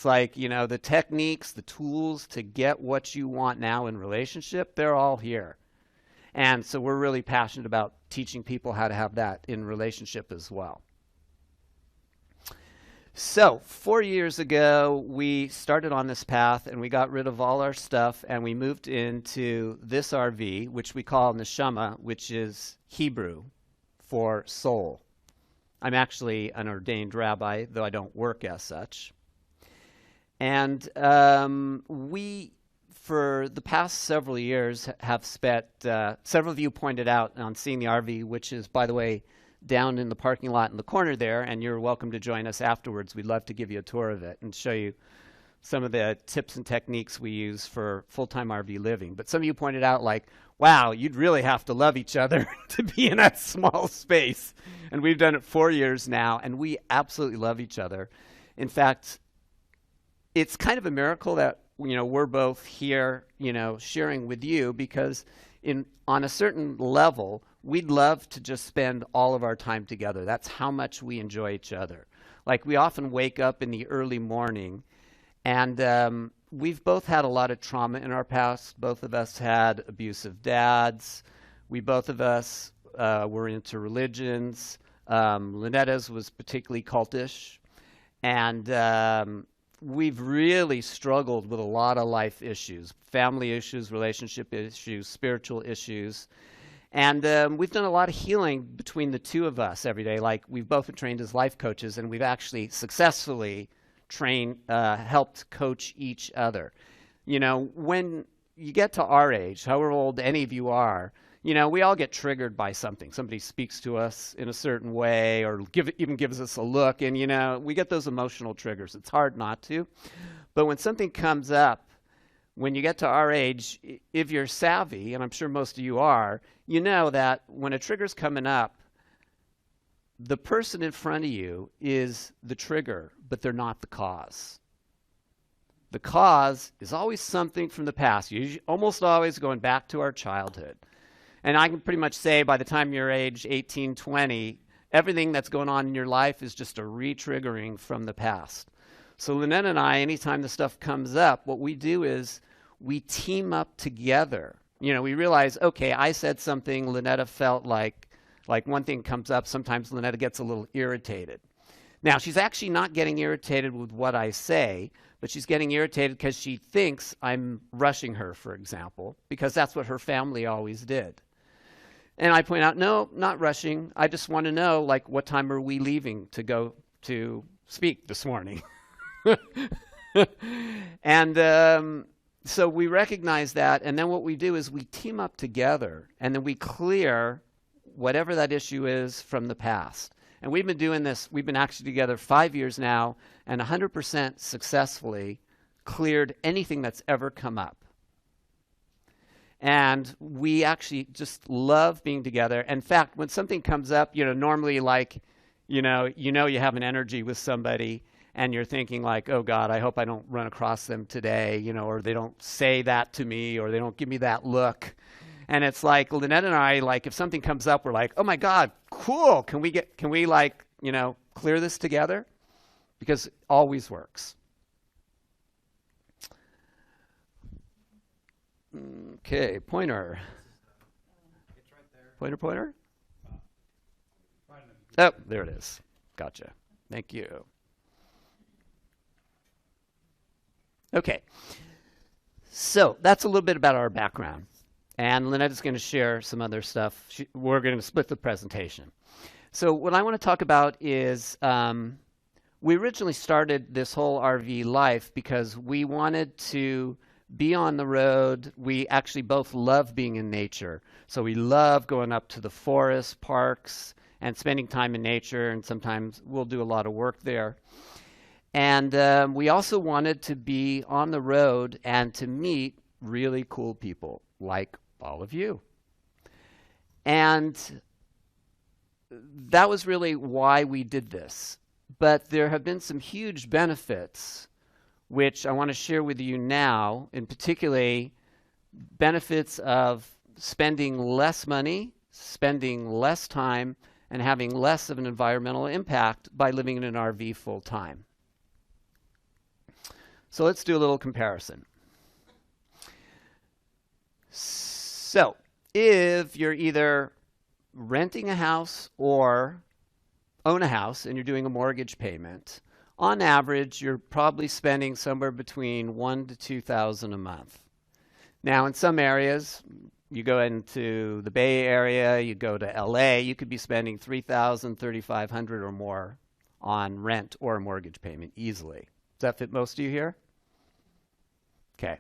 It's like, you know, the techniques, the tools to get what you want now in relationship, they're all here. And so we're really passionate about teaching people how to have that in relationship as well. So 4 years ago, we started on this path and we got rid of all our stuff and we moved into this RV, which we call Neshama, which is Hebrew for soul. I'm actually an ordained rabbi, though I don't work as such. And we, for the past several years, have spent, several of you pointed out on seeing the RV, which is, by the way, down in the parking lot in the corner there, and you're welcome to join us afterwards. We'd love to give you a tour of it and show you some of the tips and techniques we use for full-time RV living. But some of you pointed out, like, wow, you'd really have to love each other to be in that small space. And we've done it 4 years now, and we absolutely love each other. In fact, it's kind of a miracle that, you know, we're both here, you know, sharing with you, because on a certain level, we'd love to just spend all of our time together. That's how much we enjoy each other. Like, we often wake up in the early morning, and we've both had a lot of trauma in our past. Both of us had abusive dads. We both of us were into religions. Lynetta's was particularly cultish. And we've really struggled with a lot of life issues, family issues, relationship issues, spiritual issues. And we've done a lot of healing between the two of us every day. Like, we've both been trained as life coaches, and we've actually successfully helped coach each other. You know, when you get to our age, however old any of you are, you know, we all get triggered by something. Somebody speaks to us in a certain way, or even gives us a look, and, you know, we get those emotional triggers. It's hard not to. But when something comes up, when you get to our age, if you're savvy, and I'm sure most of you are, you know that when a trigger's coming up, the person in front of you is the trigger, but they're not the cause. The cause is always something from the past, almost always going back to our childhood. And I can pretty much say by the time you're age 18, 20, everything that's going on in your life is just a re-triggering from the past. So Lynetta and I, anytime the stuff comes up, what we do is we team up together. You know, we realize, okay, I said something, Lynetta felt like one thing comes up, sometimes Lynetta gets a little irritated. Now, she's actually not getting irritated with what I say, but she's getting irritated because she thinks I'm rushing her, for example, because that's what her family always did. And I point out, no, not rushing. I just want to know, like, what time are we leaving to go to speak this morning? And so we recognize that, and then what we do is we team up together, and then we clear whatever that issue is from the past. And we've been doing this, we've been actually together 5 years now, and 100% successfully cleared anything that's ever come up. And we actually just love being together. In fact, when something comes up, you know, normally, like, you have an energy with somebody, and you're thinking, like, oh God, I hope I don't run across them today, you know, or they don't say that to me, or they don't give me that look. And it's like, Lynetta and I, like, if something comes up, we're like, oh my God, cool. Can we like, you know, clear this together? Because it always works. Okay, pointer. It's right there. Pointer? Oh, there it is. Gotcha. Thank you. Okay. So that's a little bit about our background. And Lynetta's going to share some other stuff. We're going to split the presentation. So what I want to talk about is we originally started this whole RV life because we wanted to be on the road. We actually both love being in nature. So we love going up to the forest, parks, and spending time in nature, and sometimes we'll do a lot of work there. And we also wanted to be on the road and to meet really cool people like all of you. And that was really why we did this. But there have been some huge benefits which I want to share with you now, in particularly benefits of spending less money, spending less time, and having less of an environmental impact by living in an RV full time. So let's do a little comparison. So if you're either renting a house or own a house and you're doing a mortgage payment, on average, you're probably spending somewhere between $1,000 to $2,000 a month. Now, in some areas, you go into the Bay Area, you go to LA, you could be spending $3,000, $3,500 or more on rent or a mortgage payment easily. Does that fit most of you here? Okay.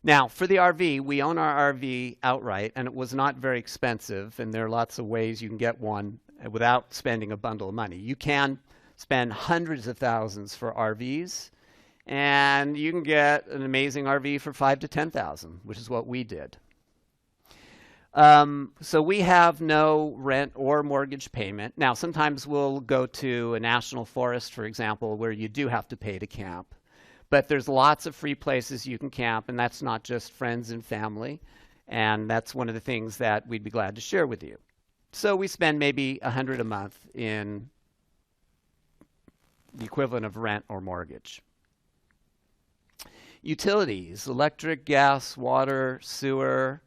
Now, for the RV, we own our RV outright, and it was not very expensive, and there are lots of ways you can get one without spending a bundle of money. You can spend hundreds of thousands for RVs, and you can get an amazing RV for $5,000 to $10,000, which is what we did. So we have no rent or mortgage payment. Now, sometimes we'll go to a national forest, for example, where you do have to pay to camp. But there's lots of free places you can camp, and that's not just friends and family. And that's one of the things that we'd be glad to share with you. So we spend maybe $100 a month in the equivalent of rent or mortgage. Utilities, electric, gas, water, sewer,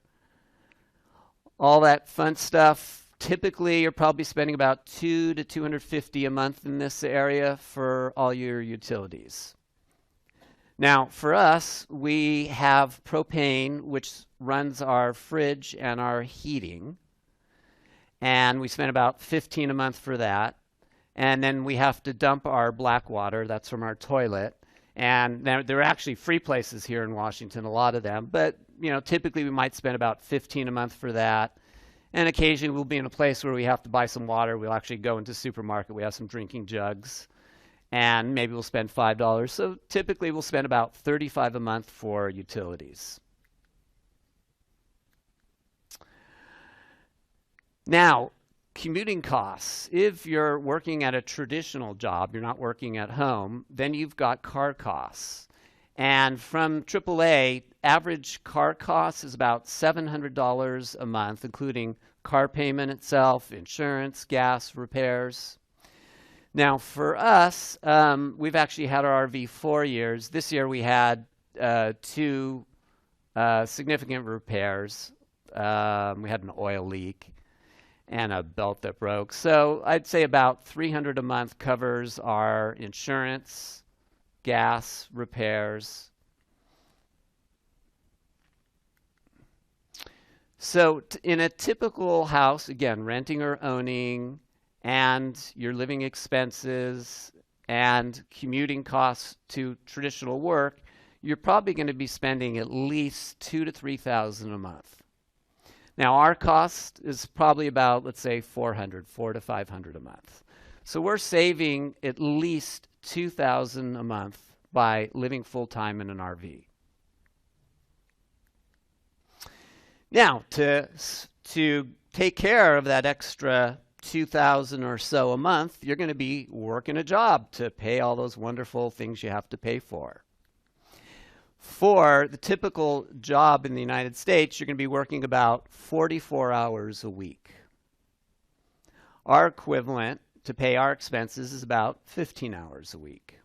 all that fun stuff. Typically, you're probably spending about $200 to $250 a month in this area for all your utilities. Now, for us, we have propane, which runs our fridge and our heating, and we spend about $15 a month for that. And then we have to dump our black water. That's from our toilet. And there are actually free places here in Washington, a lot of them. But typically we might spend about $15 a month for that. And occasionally we'll be in a place where we have to buy some water. We'll actually go into the supermarket. We have some drinking jugs. And maybe we'll spend $5. So typically we'll spend about $35 a month for utilities. Now, commuting costs. If you're working at a traditional job, you're not working at home, then you've got car costs. And from AAA, average car costs is about $700 a month, including car payment itself, insurance, gas, repairs. Now, for us, we've actually had our RV 4 years. This year we had 2 significant repairs. We had an oil leak and a belt that broke. So I'd say about $300 a month covers our insurance, gas, repairs. So in a typical house, again, renting or owning, and your living expenses and commuting costs to traditional work, you're probably going to be spending at least $2,000 to $3,000 a month. Now, our cost is probably about, let's say, $400 to $500 a month. So we're saving at least $2,000 a month by living full-time in an RV. Now, to take care of that extra $2,000 or so a month, you're going to be working a job to pay all those wonderful things you have to pay for. For the typical job in the United States, you're going to be working about 44 hours a week. Our equivalent to pay our expenses is about 15 hours a week.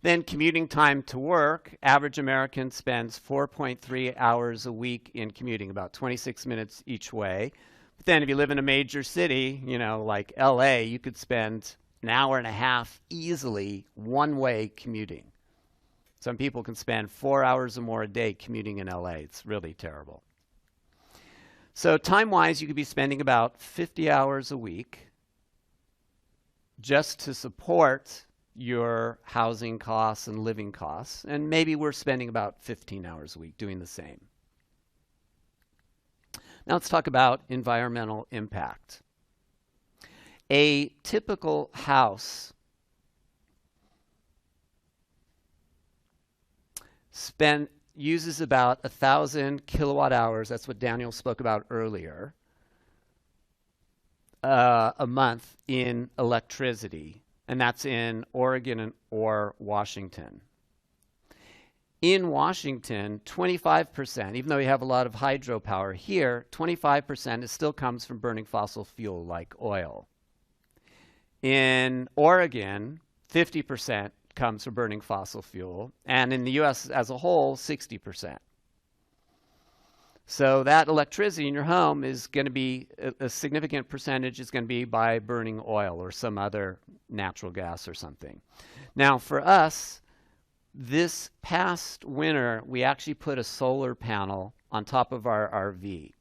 Then commuting time to work, average American spends 4.3 hours a week in commuting, about 26 minutes each way. But then if you live in a major city, like LA, you could spend an hour and a half easily one-way commuting. Some people can spend 4 hours or more a day commuting in LA. It's really terrible. So time-wise, you could be spending about 50 hours a week just to support your housing costs and living costs. And maybe we're spending about 15 hours a week doing the same. Now let's talk about environmental impact. A typical house uses about 1,000 kilowatt hours, that's what Daniel spoke about earlier, a month in electricity, and that's in Oregon or Washington. In Washington, 25%, even though you have a lot of hydropower here, 25% still comes from burning fossil fuel like oil. In Oregon, 50% comes from burning fossil fuel, and in the US as a whole, 60%. So that electricity in your home is going to be a significant percentage is going to be by burning oil or some other natural gas or something. Now for us, this past winter, we actually put a solar panel on top of our RV.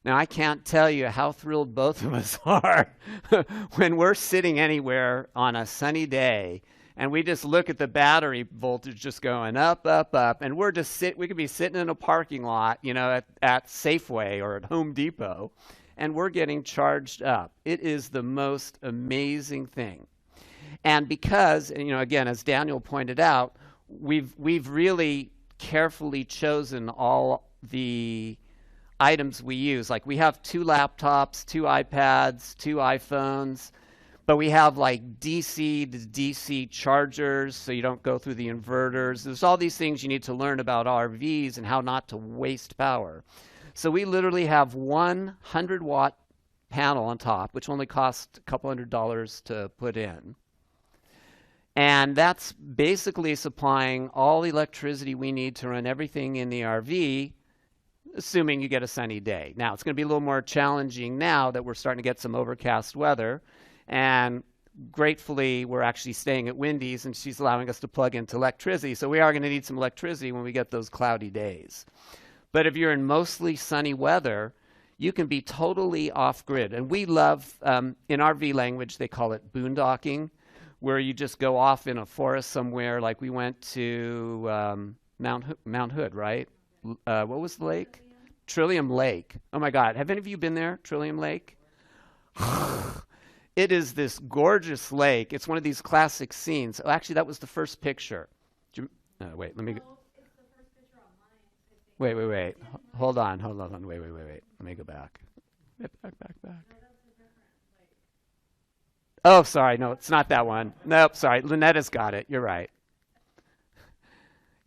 Now, I can't tell you how thrilled both of us are when we're sitting anywhere on a sunny day and we just look at the battery voltage just going up, up, up, and we could be sitting in a parking lot, at Safeway or at Home Depot, and we're getting charged up. It is the most amazing thing. And because, again, as Daniel pointed out, we've really carefully chosen all the items we use. Like we have 2 laptops, 2 iPads, 2 iPhones, but we have like DC to DC chargers so you don't go through the inverters. There's all these things you need to learn about RVs and how not to waste power. So we literally have 100-watt panel on top, which only costs a couple $100 to put in. And that's basically supplying all the electricity we need to run everything in the RV, assuming you get a sunny day. Now, it's going to be a little more challenging now that we're starting to get some overcast weather. And gratefully, we're actually staying at Wendy's, and she's allowing us to plug into electricity. So we are going to need some electricity when we get those cloudy days. But if you're in mostly sunny weather, you can be totally off-grid. And we love, in RV language, they call it boondocking, where you just go off in a forest somewhere. Like we went to Mount Hood, right? What was the lake? Trillium Lake. Oh my God. Have any of you been there? Trillium Lake? It is this gorgeous lake. It's one of these classic scenes. Oh, actually, that was the first picture. Wait, let me. Wait. Hold on. Wait. Let me go back. Back. Oh, sorry. No, it's not that one. Nope, sorry. Lynetta's got it. You're right.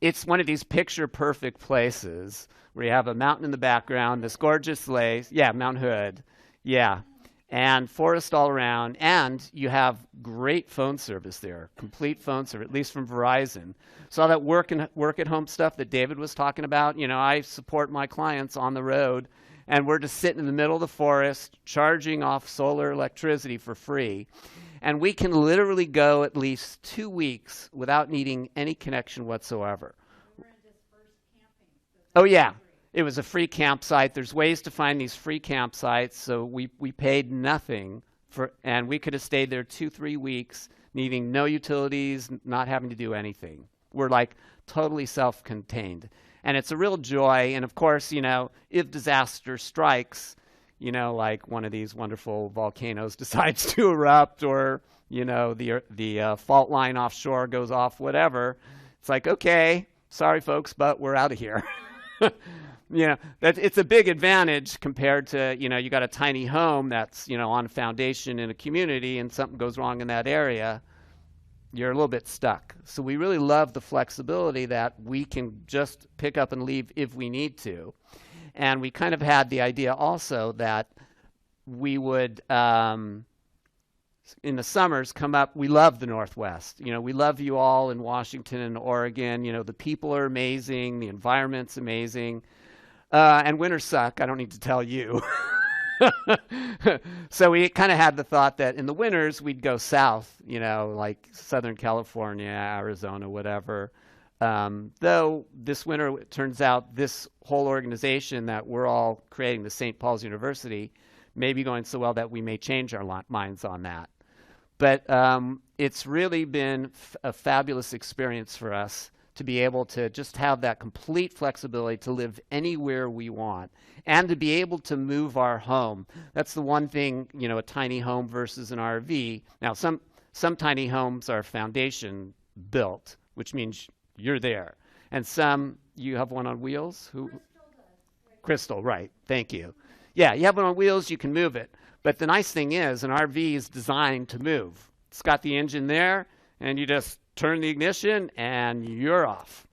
It's one of these picture-perfect places where you have a mountain in the background, this gorgeous lake. Yeah, Mount Hood. Yeah. And forest all around. And you have great phone service there, complete phone service, at least from Verizon. So all that work at home stuff that David was talking about, I support my clients on the road. And we're just sitting in the middle of the forest, charging off solar electricity for free. And we can literally go at least 2 weeks without needing any connection whatsoever. Oh, yeah. It was a free campsite. There's ways to find these free campsites. So we paid nothing and we could have stayed there 2-3 weeks, needing no utilities, not having to do anything. We're like totally self-contained. And it's a real joy. And of course, if disaster strikes, like one of these wonderful volcanoes decides to erupt, or, the fault line offshore goes off, whatever, it's like, okay, sorry folks, but we're out of here. It's a big advantage compared to, you got a tiny home that's, on a foundation in a community and something goes wrong in that area. You're a little bit stuck. So we really love the flexibility that we can just pick up and leave if we need to. And we kind of had the idea also that we would, in the summers, come up. We love the Northwest. We love you all in Washington and Oregon. The people are amazing. The environment's amazing. And winters suck. I don't need to tell you. So we kind of had the thought that in the winters we'd go south, like Southern California, Arizona, whatever. Though this winter, it turns out this whole organization that we're all creating, the St. Paul's University, may be going so well that we may change our minds on that. But it's really been a fabulous experience for us to be able to just have that complete flexibility to live anywhere we want and to be able to move our home. That's the one thing, a tiny home versus an RV. Now, some tiny homes are foundation built, which means you're there. And some, you have one on wheels? Crystal, right. Thank you. Yeah, you have one on wheels, you can move it. But the nice thing is, an RV is designed to move. It's got the engine there, and you just turn the ignition, and you're off.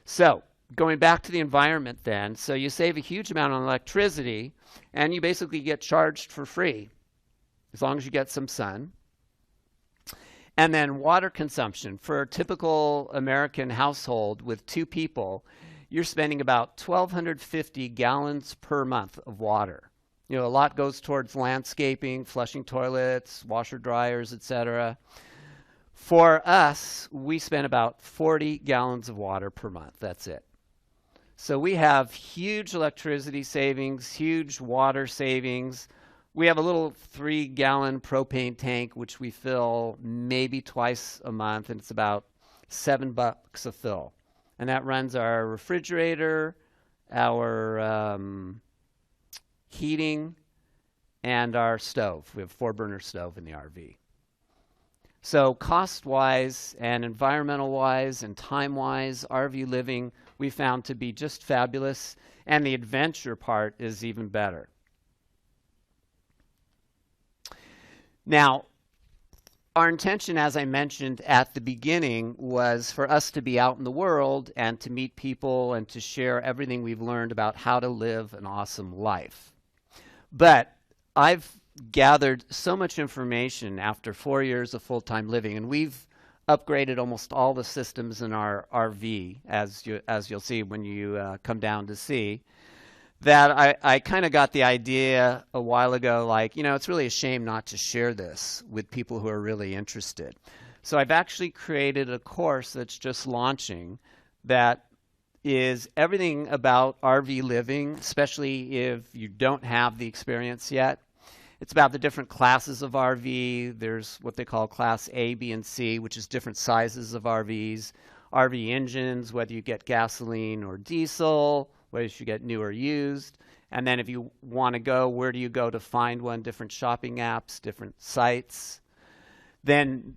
So going back to the environment then, so you save a huge amount on electricity, and you basically get charged for free, as long as you get some sun. And then water consumption. For a typical American household with 2 people, you're spending about 1,250 gallons per month of water. You know, a lot goes towards landscaping, flushing toilets, washer dryers, etc. For us, we spend about 40 gallons of water per month. That's it. So we have huge electricity savings, huge water savings. We have a little 3-gallon propane tank, which we fill maybe twice a month, and it's about $7 a fill. And that runs our refrigerator, our heating, and our stove. We have a 4-burner stove in the RV. So cost-wise and environmental-wise and time-wise, RV living we found to be just fabulous, and the adventure part is even better. Now, our intention, as I mentioned at the beginning, was for us to be out in the world and to meet people and to share everything we've learned about how to live an awesome life. But I've gathered so much information after 4 years of full-time living, and we've upgraded almost all the systems in our RV, as you'll see when you come down to see, that I kind of got the idea a while ago, like, you know, it's really a shame not to share this with people who are really interested. So I've actually created a course that's just launching that is everything about RV living, especially if you don't have the experience yet. It's about the different classes of RV. There's what they call class A, B, and C, which is different sizes of RVs. RV engines, whether you get gasoline or diesel, whether you get new or used. And then if you want to go, where do you go to find one? Different shopping apps, different sites. Then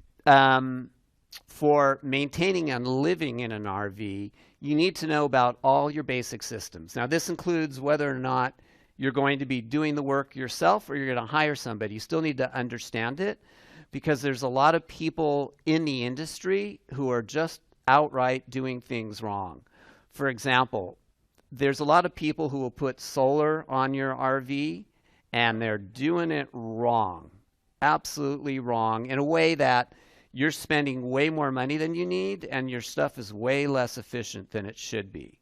for maintaining and living in an RV, you need to know about all your basic systems. Now, this includes whether or not you're going to be doing the work yourself or you're going to hire somebody. You still need to understand it because there's a lot of people in the industry who are just outright doing things wrong. For example, there's a lot of people who will put solar on your RV and they're doing it wrong, absolutely wrong, in a way that you're spending way more money than you need and your stuff is way less efficient than it should be.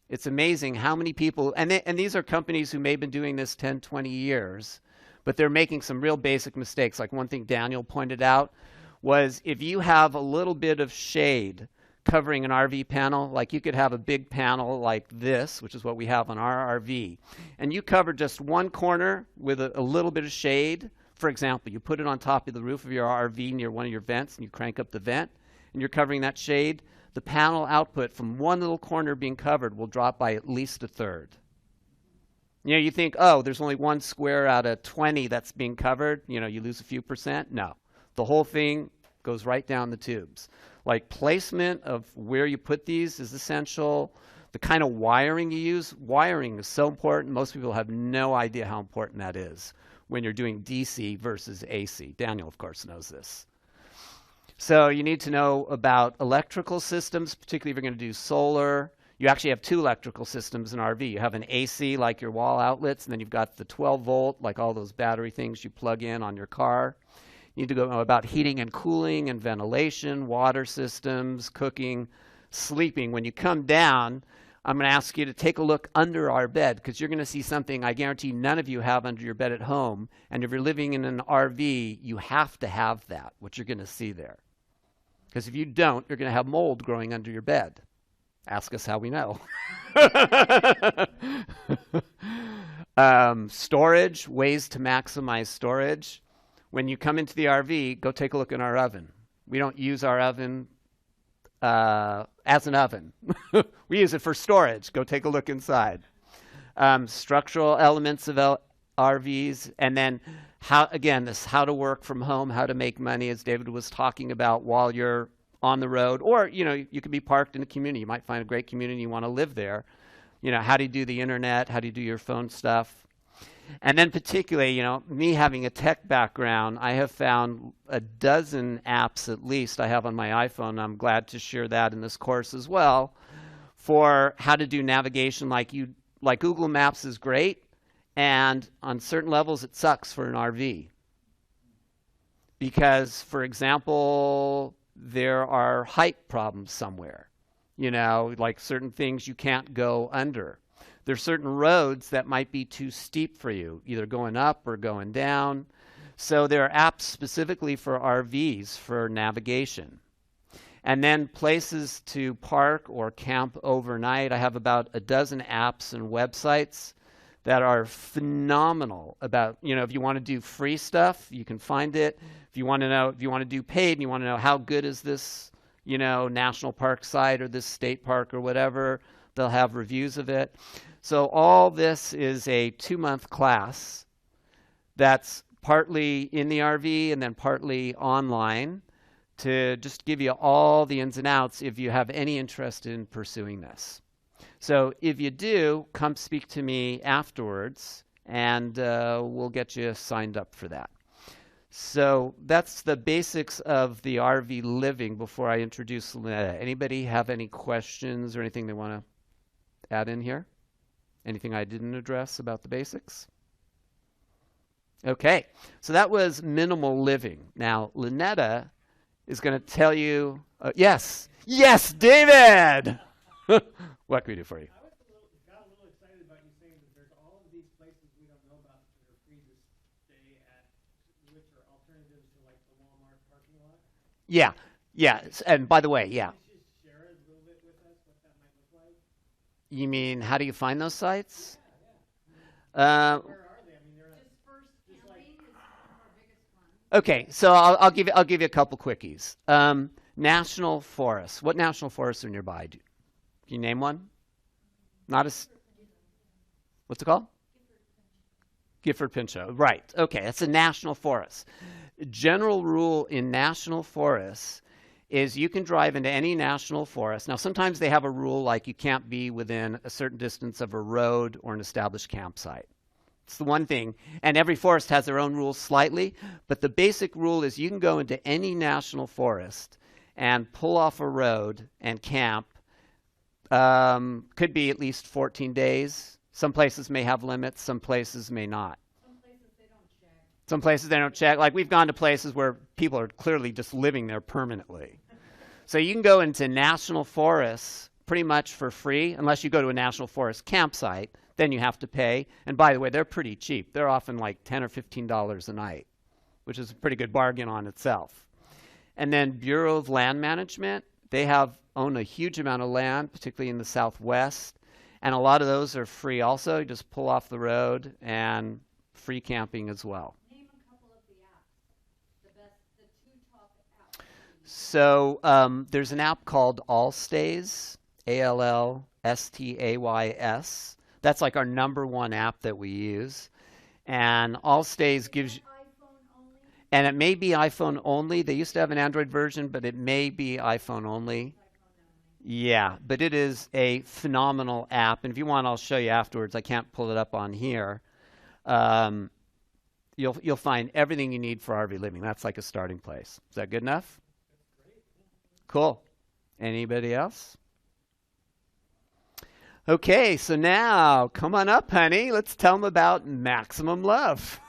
It's amazing how many people, and these are companies who may have been doing this 10, 20 years, but they're making some real basic mistakes. Like one thing Daniel pointed out was if you have a little bit of shade covering an RV panel, like you could have a big panel like this, which is what we have on our RV, and you cover just one corner with a little bit of shade. For example, you put it on top of the roof of your RV near one of your vents and you crank up the vent and you're covering that shade. The panel output from one little corner being covered will drop by at least a third. You know, you think, oh, there's only one square out of 20 that's being covered. You know, you lose a few percent. No, the whole thing goes right down the tubes. Like placement of where you put these is essential. The kind of wiring you use, wiring is so important. Most people have no idea how important that is when you're doing DC versus AC. Daniel, of course, knows this. So you need to know about electrical systems, particularly if you're going to do solar. You actually have 2 electrical systems in RV. You have an AC, like your wall outlets, and then you've got the 12-volt, like all those battery things you plug in on your car. You need to know about heating and cooling and ventilation, water systems, cooking, sleeping. When you come down, I'm going to ask you to take a look under our bed because you're going to see something I guarantee none of you have under your bed at home. And if you're living in an RV, you have to have that, what you're going to see there. Because if you don't, you're going to have mold growing under your bed. Ask us how we know. Storage, ways to maximize storage. When you come into the RV, go take a look in our oven. We don't use our oven as an oven. We use it for storage. Go take a look inside. Structural elements of RVs, and then how, again, this how to work from home, how to make money, as David was talking about while you're on the road, or you know, you could be parked in a community. You might find a great community, you want to live there. You know, how do you do the internet? How do you do your phone stuff? And then particularly, you know, me having a tech background, I have found a dozen apps at least I have on my iPhone. I'm glad to share that in this course as well for how to do navigation like Google Maps is great, and on certain levels it sucks for an RV. because, for example, there are height problems somewhere. You know, like certain things you can't go under. There's certain roads that might be too steep for you, either going up or going down. So there are apps specifically for RVs for navigation. And then places to park or camp overnight. I have about a dozen apps and websites that are phenomenal about, you know, if you want to do free stuff, you can find it. If you want to know, if you want to do paid and you want to know how good is this, you know, national park site or this state park or whatever, they'll have reviews of it. So all this is a 2-month class that's partly in the RV and then partly online to just give you all the ins and outs if you have any interest in pursuing this. So if you do, come speak to me afterwards and we'll get you signed up for that. So that's the basics of the RV living before I introduce Lynetta. Anybody have any questions or anything they want to add in here? Anything I didn't address about the basics? Okay, so that was minimal living. Now, Lynetta is going to tell you, yes, David! What can we do for you? Got a little excited about you saying that there's all of these places we don't know about that are free to stay at, which are alternatives to like the Walmart parking lot. Yeah. And by the way, yeah. Can you just share a little bit with us what that might look like? You mean, how do you find those sites? Yeah. Where are they? I mean, they're Dispersed camping is one of our biggest ones. Okay, so I'll give you a couple quickies. National forests. What national forests are nearby? Can you name one? Not as. What's it called? Gifford Pinchot. Right. Okay, that's a national forest. General rule in national forests is you can drive into any national forest. Now, sometimes they have a rule like you can't be within a certain distance of a road or an established campsite. It's the one thing. And every forest has their own rules slightly, but the basic rule is you can go into any national forest and pull off a road and camp. Could be at least 14 days. Some places may have limits, some places may not. Some places they don't check. Some places they don't check. Like we've gone to places where people are clearly just living there permanently. So you can go into national forests pretty much for free, unless you go to a national forest campsite, then you have to pay. And by the way, they're pretty cheap. They're often like $10 or $15 a night, which is a pretty good bargain on itself. And then Bureau of Land Management, they own a huge amount of land, particularly in the Southwest. And a lot of those are free also. You just pull off the road and free camping as well. Name a couple of the apps. The 2 top apps. So there's an app called Allstays, Allstays. That's like our #1 app that we use. And Allstays gives you, iPhone only? and it may be iPhone only. They used to have an Android version, but it may be iPhone only. Yeah, but it is a phenomenal app. And if you want, I'll show you afterwards. I can't pull it up on here. You'll find everything you need for RV living. That's like a starting place. Is that good enough? Cool. Anybody else? Okay, so now come on up, honey. Let's tell them about Maximum Love.